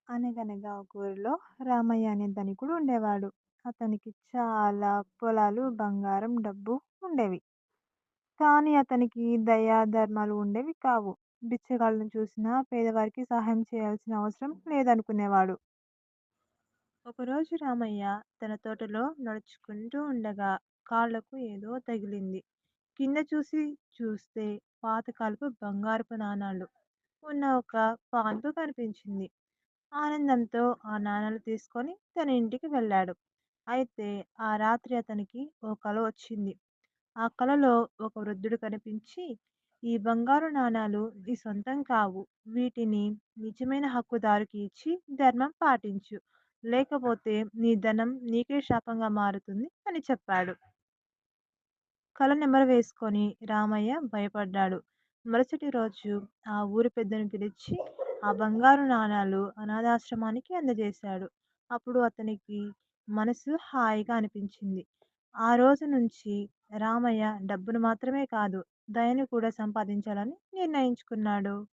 అనగనగా ఒక ఊరిలో రామయ్య అనే ధనికుడు ఉండేవాడు. అతనికి చాలా పొలాలు, బంగారం, డబ్బు ఉండేవి. కానీ అతనికి దయ, ధర్మాలు ఉండేవి కావు. బిచ్చగాళ్ళను చూసినా పేదవారికి సహాయం చేయాల్సిన అవసరం లేదనుకునేవాడు. ఒకరోజు రామయ్య తన తోటలో నడుచుకుంటూ ఉండగా కాళ్ళకు ఏదో తగిలింది. కింద చూస్తే పాతకాలపు బంగారపు నాణాలు ఉన్న ఒక పాన్పు కనిపించింది. ఆనందంతో ఆ నాణాలు తీసుకొని తన ఇంటికి వెళ్ళాడు. అయితే ఆ రాత్రి అతనికి ఓ కల వచ్చింది. ఆ కలలో ఒక వృద్ధుడు కనిపించి, "ఈ బంగారు నాణాలు నీ సొంతం కావు. వీటిని నిజమైన హక్కుదారుకి ఇచ్చి ధర్మం పాటించు. లేకపోతే నీ ధనం నీకే శాపంగా మారుతుంది" అని చెప్పాడు. కల నెమరు వేసుకొని రామయ్య భయపడ్డాడు. మరుసటి రోజు ఆ ఊరి పెద్దను పిలిచి ఆ బంగారు నాణాలు అనాథాశ్రమానికి అందజేశాడు. అప్పుడు అతనికి మనసు హాయిగా అనిపించింది. ఆ రోజు నుంచి రామయ్య డబ్బును మాత్రమే కాదు, దయను కూడా సంపాదించాలని నిర్ణయించుకున్నాడు.